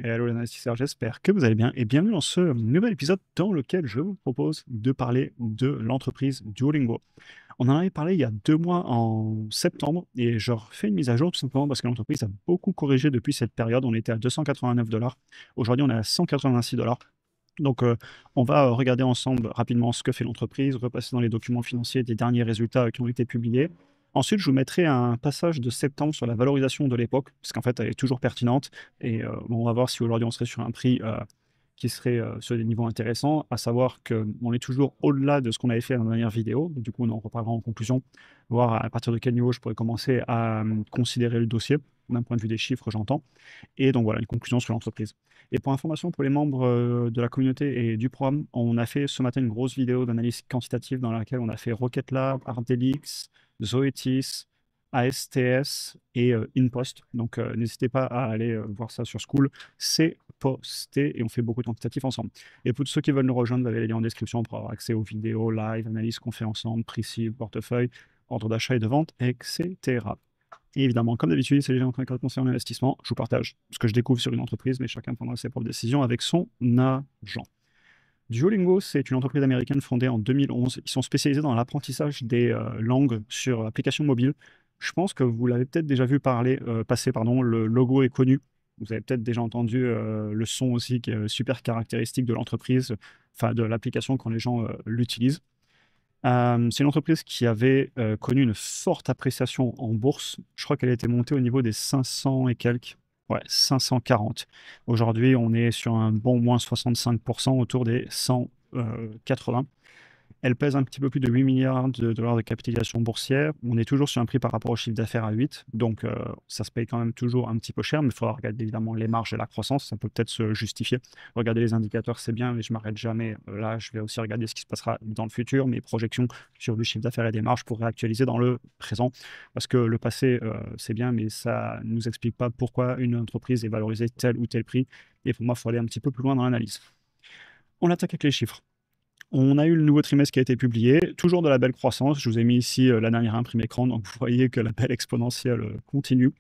Et hello les investisseurs, j'espère que vous allez bien et bienvenue dans ce nouvel épisode dans lequel je vous propose de parler de l'entreprise Duolingo. On en avait parlé il y a 2 mois en septembre et je refais une mise à jour tout simplement parce que l'entreprise a beaucoup corrigé depuis cette période. On était à 289 $. Aujourd'hui, on est à 186 $. Donc, on va regarder ensemble rapidement ce que fait l'entreprise, repasser dans les documents financiers des derniers résultats qui ont été publiés. Ensuite, je vous mettrai un passage de septembre sur la valorisation de l'époque, parce qu'en fait, elle est toujours pertinente. Et bon, on va voir si aujourd'hui on serait sur un prix qui serait sur des niveaux intéressants, à savoir qu'on est toujours au-delà de ce qu'on avait fait dans la dernière vidéo. Du coup, on en reparlera en conclusion, voir à partir de quel niveau je pourrais commencer à considérer le dossier, d'un point de vue des chiffres, j'entends. Et donc voilà, une conclusion sur l'entreprise. Et pour information, pour les membres de la communauté et du programme, on a fait ce matin une grosse vidéo d'analyse quantitative dans laquelle on a fait Rocket Lab, Ardelix, Zoetis, ASTS et InPost. Donc n'hésitez pas à aller voir ça sur School. C'est posté et on fait beaucoup de quantitatifs ensemble. Et pour tous ceux qui veulent nous rejoindre, vous avez les liens en description pour avoir accès aux vidéos, live, analyses qu'on fait ensemble, prix cible, portefeuille, ordre d'achat et de vente, etc. Et évidemment, comme d'habitude, si les gens ont un conseil en investissement, je vous partage ce que je découvre sur une entreprise, mais chacun prendra ses propres décisions avec son argent. Duolingo, c'est une entreprise américaine fondée en 2011. Ils sont spécialisés dans l'apprentissage des langues sur application mobile. Je pense que vous l'avez peut-être déjà vu passer, pardon, le logo est connu. Vous avez peut-être déjà entendu le son aussi qui est super caractéristique de l'entreprise, enfin de l'application quand les gens l'utilisent. C'est une entreprise qui avait connu une forte appréciation en bourse. Je crois qu'elle était montée au niveau des 500 et quelques. Ouais, 540. Aujourd'hui, on est sur un bon moins 65%, autour des 180. Elle pèse un petit peu plus de 8 milliards de dollars de capitalisation boursière. On est toujours sur un prix par rapport au chiffre d'affaires à 8. Donc, ça se paye quand même toujours un petit peu cher, mais il faudra regarder évidemment les marges et la croissance. Ça peut peut-être se justifier. Regarder les indicateurs, c'est bien, mais je m'arrête jamais. Là, je vais aussi regarder ce qui se passera dans le futur, mes projections sur le chiffre d'affaires et des marges pour réactualiser dans le présent. Parce que le passé, c'est bien, mais ça ne nous explique pas pourquoi une entreprise est valorisée tel ou tel prix. Et pour moi, il faut aller un petit peu plus loin dans l'analyse. On attaque avec les chiffres. On a eu le nouveau trimestre qui a été publié, toujours de la belle croissance. Je vous ai mis ici la dernière imprime écran, donc vous voyez que la belle exponentielle continue.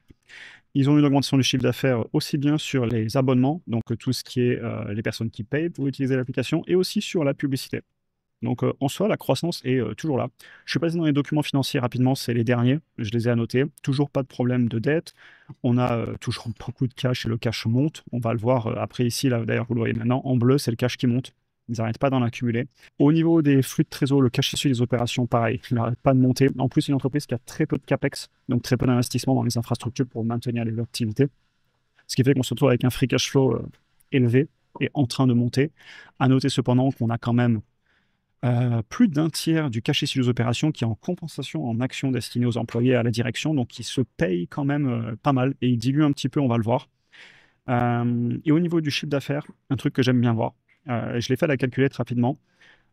Ils ont eu une augmentation du chiffre d'affaires aussi bien sur les abonnements, donc tout ce qui est les personnes qui payent pour utiliser l'application, et aussi sur la publicité. Donc en soi, la croissance est toujours là. Je suis passé dans les documents financiers rapidement, c'est les derniers, je les ai annotés. Toujours pas de problème de dette. On a toujours beaucoup de cash et le cash monte. On va le voir après ici, là d'ailleurs vous le voyez maintenant, en bleu c'est le cash qui monte. Ils n'arrêtent pas d'en accumuler. Au niveau des flux de trésor, le cash issu des opérations, pareil, il n'arrête pas de monter. En plus, c'est une entreprise qui a très peu de capex, donc très peu d'investissement dans les infrastructures pour maintenir les activités. Ce qui fait qu'on se retrouve avec un free cash flow élevé et en train de monter. À noter cependant qu'on a quand même plus d'un tiers du cash issu des opérations qui est en compensation en actions destinées aux employés et à la direction, donc qui se paye quand même pas mal et il dilue un petit peu, on va le voir. Et au niveau du chiffre d'affaires, un truc que j'aime bien voir, je l'ai fait à la calculette rapidement,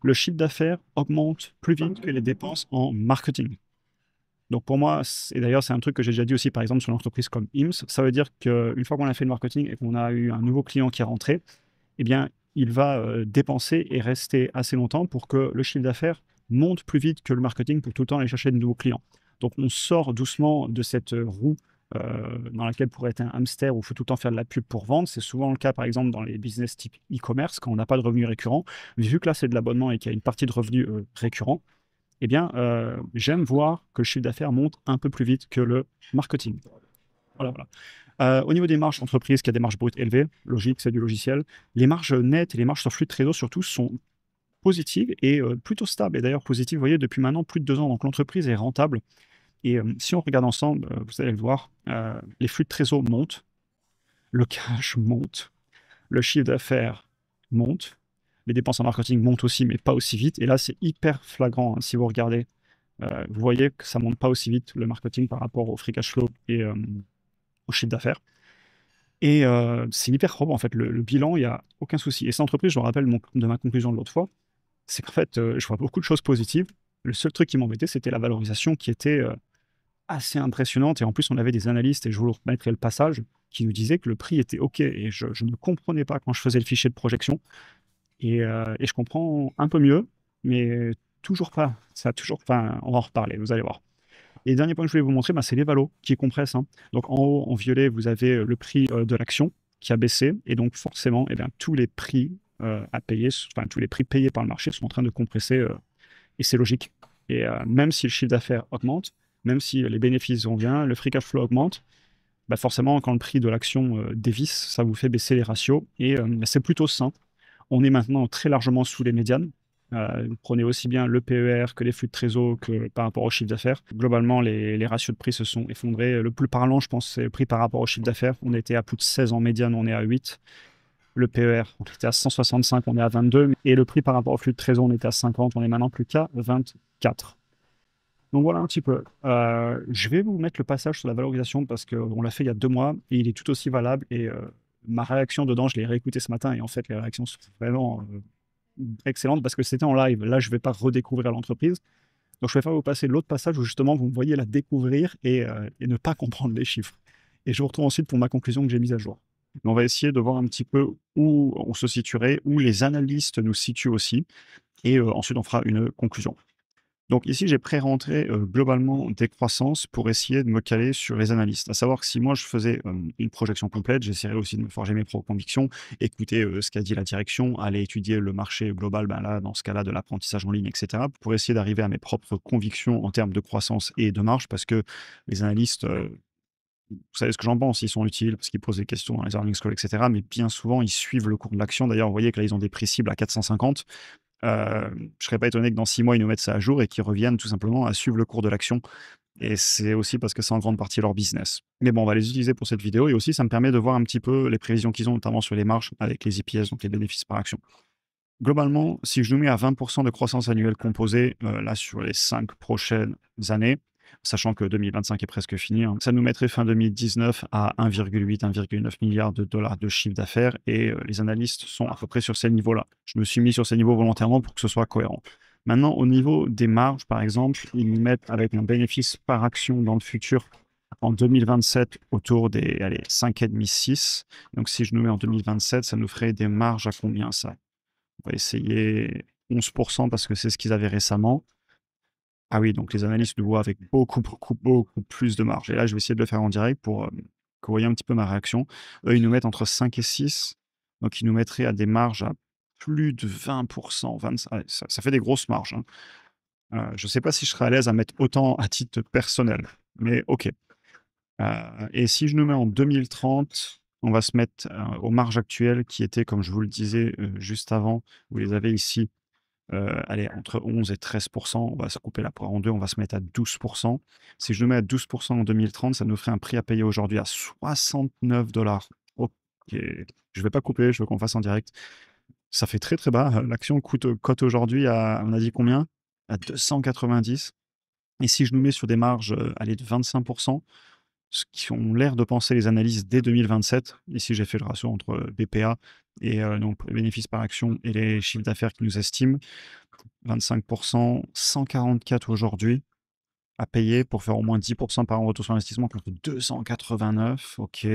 le chiffre d'affaires augmente plus vite que les dépenses en marketing. Donc pour moi, et d'ailleurs c'est un truc que j'ai déjà dit aussi par exemple sur l'entreprise comme IMSS, ça veut dire qu'une fois qu'on a fait le marketing et qu'on a eu un nouveau client qui est rentré, eh bien il va dépenser et rester assez longtemps pour que le chiffre d'affaires monte plus vite que le marketing pour tout le temps aller chercher de nouveaux clients. Donc on sort doucement de cette roue dans laquelle pourrait être un hamster où il faut tout le temps faire de la pub pour vendre. C'est souvent le cas, par exemple, dans les business type e-commerce, quand on n'a pas de revenus récurrents. Mais vu que là, c'est de l'abonnement et qu'il y a une partie de revenus récurrents, eh bien, j'aime voir que le chiffre d'affaires monte un peu plus vite que le marketing. Voilà, voilà. Au niveau des marges d'entreprise, qui a des marges brutes élevées, logique, c'est du logiciel, les marges nettes et les marges sur flux de trésor surtout sont positives et plutôt stables. Et d'ailleurs, positives, vous voyez, depuis maintenant plus de 2 ans. Donc l'entreprise est rentable. Et si on regarde ensemble, vous allez le voir, les flux de trésor montent, le cash monte, le chiffre d'affaires monte, les dépenses en marketing montent aussi, mais pas aussi vite. Et là, c'est hyper flagrant, hein, si vous regardez. Vous voyez que ça monte pas aussi vite, le marketing, par rapport au free cash flow et au chiffre d'affaires. Et c'est hyper propre, en fait. Le bilan, il n'y a aucun souci. Et cette entreprise, je me rappelle de ma conclusion de l'autre fois, c'est qu'en fait, je vois beaucoup de choses positives. Le seul truc qui m'embêtait, c'était la valorisation qui était assez impressionnante. Et en plus, on avait des analystes, et je vous remettrai le passage, qui nous disaient que le prix était OK. Et je ne comprenais pas quand je faisais le fichier de projection. Et je comprends un peu mieux, mais toujours pas. Ça a toujours, enfin, on va en reparler, vous allez voir. Et le dernier point que je voulais vous montrer, bah, c'est les valos qui compressent, hein. Donc en haut, en violet, vous avez le prix de l'action. qui a baissé, et donc forcément, eh bien, tous les prix à payer, enfin tous les prix payés par le marché sont en train de compresser, et c'est logique. Et même si le chiffre d'affaires augmente, même si les bénéfices vont bien, le free cash flow augmente, bah forcément, quand le prix de l'action dévisse, ça vous fait baisser les ratios, et c'est plutôt sain. On est maintenant très largement sous les médianes. Vous prenez aussi bien le PER que les flux de trésor que par rapport au chiffre d'affaires. Globalement, les ratios de prix se sont effondrés. Le plus parlant, je pense, c'est le prix par rapport au chiffre d'affaires. On était à plus de 16 en médiane, on est à 8. Le PER, on était à 165, on est à 22. Et le prix par rapport au flux de trésor, on était à 50, on est maintenant plus qu'à 24. Donc voilà un petit peu. Je vais vous mettre le passage sur la valorisation parce qu'on l'a fait il y a 2 mois et il est tout aussi valable. Et ma réaction dedans, je l'ai réécouté ce matin et en fait, les réactions sont vraiment excellentes parce que c'était en live. Là, je ne vais pas redécouvrir l'entreprise. Donc, je préfère vous passer l'autre passage où justement vous me voyez la découvrir et ne pas comprendre les chiffres. Et je vous retrouve ensuite pour ma conclusion que j'ai mise à jour. Mais on va essayer de voir un petit peu où on se situerait, où les analystes nous situent aussi. Et ensuite, on fera une conclusion. Donc ici, j'ai pré-rentré globalement des croissances pour essayer de me caler sur les analystes. À savoir que si moi je faisais une projection complète, j'essaierais aussi de me forger mes propres convictions, écouter ce qu'a dit la direction, aller étudier le marché global, ben là, dans ce cas-là, de l'apprentissage en ligne, etc., pour essayer d'arriver à mes propres convictions en termes de croissance et de marge, parce que les analystes, vous savez ce que j'en pense, ils sont utiles parce qu'ils posent des questions dans les earnings calls, etc., mais bien souvent, ils suivent le cours de l'action. D'ailleurs, vous voyez que là, ils ont des prix cibles à 450. Je serais pas étonné que dans 6 mois, ils nous mettent ça à jour et qu'ils reviennent tout simplement à suivre le cours de l'action. Et c'est aussi parce que c'est en grande partie leur business. Mais bon, on va les utiliser pour cette vidéo et aussi ça me permet de voir un petit peu les prévisions qu'ils ont, notamment sur les marges avec les EPS, donc les bénéfices par action. Globalement, si je nous mets à 20% de croissance annuelle composée, là sur les 5 prochaines années, sachant que 2025 est presque fini, hein, ça nous mettrait fin 2019 à 1,8, 1,9 milliard de dollars de chiffre d'affaires et les analystes sont à peu près sur ces niveaux-là. Je me suis mis sur ces niveaux volontairement pour que ce soit cohérent. Maintenant, au niveau des marges, par exemple, ils nous mettent avec un bénéfice par action dans le futur en 2027 autour des 5,5, 6. Donc si je nous mets en 2027, ça nous ferait des marges à combien ça? On va essayer 11% parce que c'est ce qu'ils avaient récemment. Ah oui, donc les analystes le voient avec beaucoup, beaucoup, beaucoup plus de marge. Et là, je vais essayer de le faire en direct pour que vous voyez un petit peu ma réaction. Eux, ils nous mettent entre 5 et 6. Donc, ils nous mettraient à des marges à plus de 20%. 25, ouais, ça fait des grosses marges, hein. Je ne sais pas si je serais à l'aise à mettre autant à titre personnel, mais OK. Et si je nous mets en 2030, on va se mettre aux marges actuelles qui étaient, comme je vous le disais juste avant, vous les avez ici, allez, entre 11 et 13%. On va se couper la poire en deux, on va se mettre à 12%. Si je nous mets à 12% en 2030, ça nous ferait un prix à payer aujourd'hui à 69 dollars. OK. Je ne vais pas couper, je veux qu'on fasse en direct. Ça fait très très bas. L'action cote aujourd'hui à, on a dit combien? À 290. Et si je nous mets sur des marges allez, de 25%, ce qui ont l'air de penser les analyses dès 2027. Ici, j'ai fait le ratio entre BPA et donc les bénéfices par action et les chiffres d'affaires qu'ils nous estiment. 25%, 144 aujourd'hui à payer pour faire au moins 10% par an retour sur investissement contre 289. OK.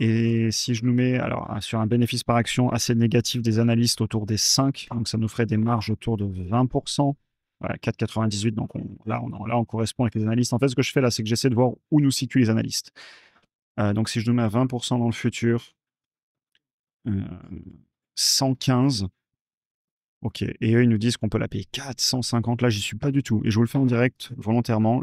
Et si je nous mets alors sur un bénéfice par action assez négatif des analystes autour des 5, donc ça nous ferait des marges autour de 20%. Voilà, 4,98. Donc là, on correspond avec les analystes. En fait, ce que je fais là, c'est que j'essaie de voir où nous situent les analystes. Donc si je nous mets à 20% dans le futur, 115. OK. Et eux, ils nous disent qu'on peut la payer 450. Là, j'y suis pas du tout. Et je vous le fais en direct volontairement.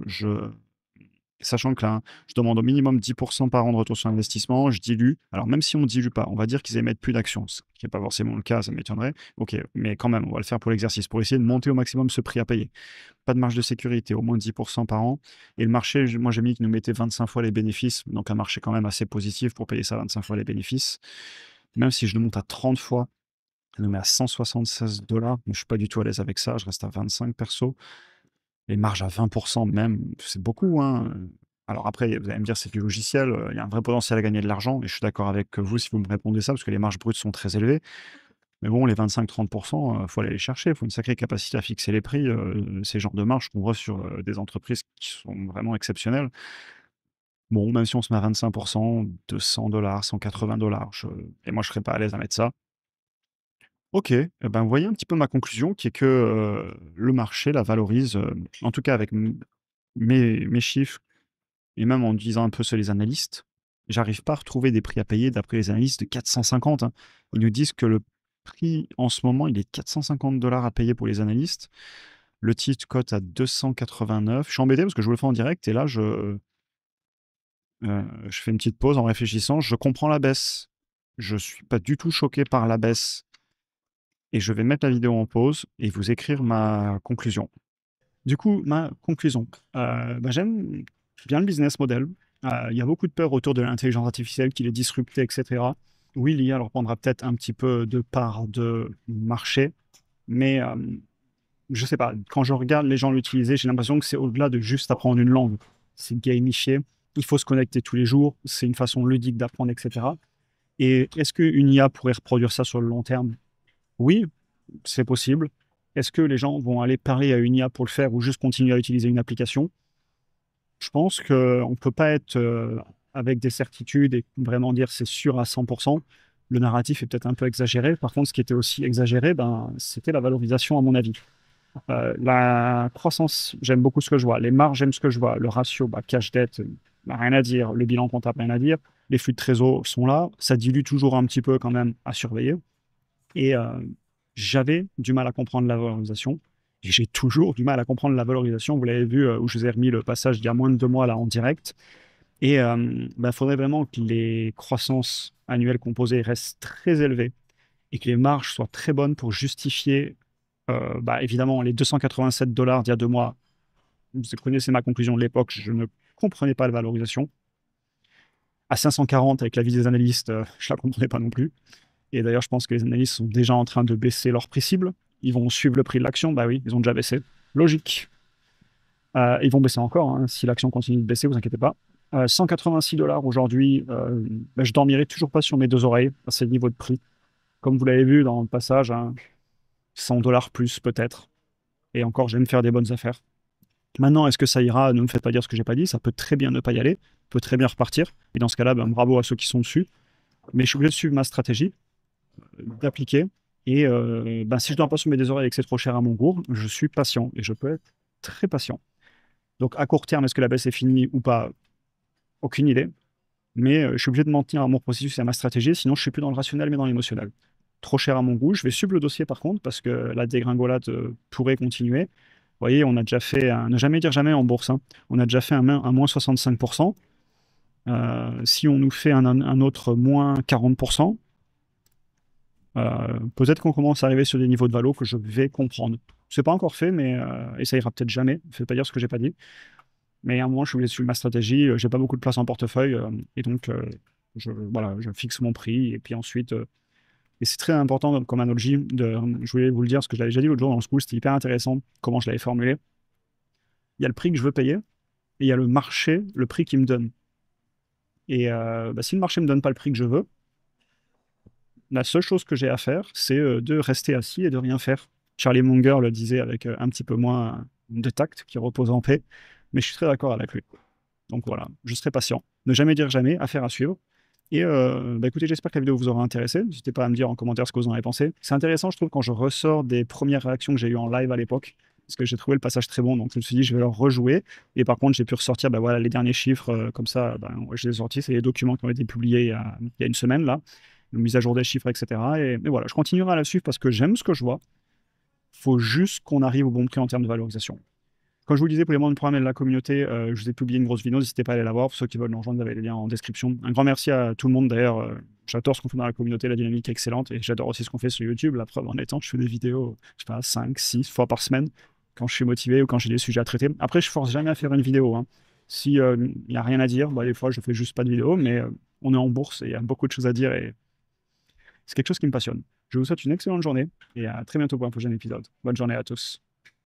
Sachant que là, je demande au minimum 10% par an de retour sur investissement, je dilue. Alors, même si on ne dilue pas, on va dire qu'ils émettent plus d'actions, ce qui n'est pas forcément le cas, ça m'étonnerait. OK, mais quand même, on va le faire pour l'exercice, pour essayer de monter au maximum ce prix à payer. Pas de marge de sécurité, au moins 10% par an. Et le marché, moi j'ai mis qu'il nous mettait 25 fois les bénéfices, donc un marché quand même assez positif pour payer ça 25 fois les bénéfices. Même si je le monte à 30 fois, je le mets à 176 dollars, mais je suis pas du tout à l'aise avec ça, je reste à 25 perso. Les marges à 20% même, c'est beaucoup, hein. Alors après, vous allez me dire, c'est du logiciel, il y a un vrai potentiel à gagner de l'argent, et je suis d'accord avec vous si vous me répondez ça, parce que les marges brutes sont très élevées. Mais bon, les 25-30%, faut aller les chercher, il faut une sacrée capacité à fixer les prix. Ces genres de marges qu'on voit sur des entreprises qui sont vraiment exceptionnelles. Bon, même si on se met à 25%, 200 dollars, 180 dollars, et moi je serais pas à l'aise à mettre ça. OK, eh ben, vous voyez un petit peu ma conclusion qui est que le marché la valorise, en tout cas avec mes chiffres et même en disant un peu sur les analystes, J'arrive pas à retrouver des prix à payer d'après les analystes de 450, hein. Ils nous disent que le prix en ce moment, il est 450 $ à payer pour les analystes. Le titre cote à 289. Je suis embêté parce que je vous le fais en direct et là, je fais une petite pause en réfléchissant. Je comprends la baisse. Je suis pas du tout choqué par la baisse et je vais mettre la vidéo en pause et vous écrire ma conclusion. Du coup, ma conclusion. J'aime bien le business model. Il y a beaucoup de peur autour de l'intelligence artificielle qui est disruptée, etc. Oui, l'IA leur prendra peut-être un petit peu de part de marché, mais je sais pas, quand je regarde les gens l'utiliser, j'ai l'impression que c'est au-delà de juste apprendre une langue. C'est gamifié, il faut se connecter tous les jours, c'est une façon ludique d'apprendre, etc. Et est-ce qu'une IA pourrait reproduire ça sur le long terme? Oui, c'est possible. Est-ce que les gens vont aller parler à une IA pour le faire ou juste continuer à utiliser une application? Je pense qu'on ne peut pas être avec des certitudes et vraiment dire c'est sûr à 100%. Le narratif est peut-être un peu exagéré. Par contre, ce qui était aussi exagéré, c'était la valorisation, à mon avis. La croissance, j'aime beaucoup ce que je vois. Les marges, j'aime ce que je vois. Le ratio, cash-dette, rien à dire. Le bilan comptable, rien à dire. Les flux de trésor sont là. Ça dilue toujours un petit peu quand même à surveiller. Et j'avais du mal à comprendre la valorisation. Et j'ai toujours du mal à comprendre la valorisation. Vous l'avez vu, où je vous ai remis le passage d'il y a moins de 2 mois là en direct. Et il faudrait vraiment que les croissances annuelles composées restent très élevées et que les marges soient très bonnes pour justifier, évidemment, les 287 $ d'il y a 2 mois. Vous connaissez ma conclusion de l'époque, je ne comprenais pas la valorisation. À 540, avec l'avis des analystes, je ne la comprenais pas non plus. Et d'ailleurs, je pense que les analystes sont déjà en train de baisser leur prix cible. Ils vont suivre le prix de l'action. Bah oui, ils ont déjà baissé. Logique. Ils vont baisser encore, hein. Si l'action continue de baisser, vous inquiétez pas. 186 $ aujourd'hui, je dormirai toujours pas sur mes deux oreilles à ce niveau de prix. Comme vous l'avez vu dans le passage, hein, 100 $ plus peut-être. Et encore, j'aime faire des bonnes affaires. Maintenant, est-ce que ça ira? Ne me faites pas dire ce que j'ai pas dit. Ça peut très bien ne pas y aller. Peut très bien repartir. Et dans ce cas-là, bravo à ceux qui sont dessus. Mais je suis obligé de suivre ma stratégie, d'appliquer. Et si je dors pas sur mes deux oreilles et que c'est trop cher à mon goût, je suis patient. Et je peux être très patient. Donc à court terme, est-ce que la baisse est finie ou pas? Aucune idée. Mais je suis obligé de m'en tenir à mon processus et à ma stratégie, sinon je suis plus dans le rationnel mais dans l'émotionnel. Trop cher à mon goût. Je vais suivre le dossier par contre, parce que la dégringolade pourrait continuer. Vous voyez, on a déjà fait, ne jamais dire jamais en bourse, hein. On a déjà fait un moins 65%. Si on nous fait un autre moins 40%, peut-être qu'on commence à arriver sur des niveaux de valo que je vais comprendre. C'est pas encore fait, mais et ça ira peut-être jamais. Je ne vais pas dire ce que j'ai pas dit. Mais à un moment, je suis obligé de suivre ma stratégie. J'ai pas beaucoup de place en portefeuille. Et donc, voilà, je fixe mon prix. Et puis ensuite, et c'est très important comme analogie. Je voulais vous le dire, parce que je l'avais déjà dit l'autre jour dans le school. C'était hyper intéressant comment je l'avais formulé. Il y a le prix que je veux payer. Et il y a le marché, le prix qu'il me donne. Et si le marché me donne pas le prix que je veux, la seule chose que j'ai à faire, c'est de rester assis et de rien faire. Charlie Munger le disait avec un petit peu moins de tact, qui repose en paix. Mais je suis très d'accord avec lui. Donc voilà, je serai patient. Ne jamais dire jamais, affaire à suivre. Et écoutez, j'espère que la vidéo vous aura intéressé. N'hésitez pas à me dire en commentaire ce que vous en avez pensé. C'est intéressant, je trouve, quand je ressors des premières réactions que j'ai eues en live à l'époque, parce que j'ai trouvé le passage très bon. Donc je me suis dit, je vais leur rejouer. Et par contre, j'ai pu ressortir voilà, les derniers chiffres. Comme ça, je les ai sortis. C'est les documents qui ont été publiés il y a une semaine, là. Une mise à jour des chiffres, etc. Et voilà, je continuerai à la suivre parce que j'aime ce que je vois. Il faut juste qu'on arrive au bon prix en termes de valorisation. Comme je vous le disais, pour les membres du programme et de la communauté, je vous ai publié une grosse vidéo, n'hésitez pas à aller la voir. Pour ceux qui veulent nous rejoindre, vous avez les liens en description. Un grand merci à tout le monde d'ailleurs. J'adore ce qu'on fait dans la communauté, la dynamique est excellente. Et j'adore aussi ce qu'on fait sur YouTube. La preuve en étant, je fais des vidéos, je sais pas, 5, 6 fois par semaine quand je suis motivé ou quand j'ai des sujets à traiter. Après, je force jamais à faire une vidéo, hein. Si il n'y a rien à dire, des fois je fais juste pas de vidéo, mais on est en bourse et il y a beaucoup de choses à dire et c'est quelque chose qui me passionne. Je vous souhaite une excellente journée et à très bientôt pour un prochain épisode. Bonne journée à tous.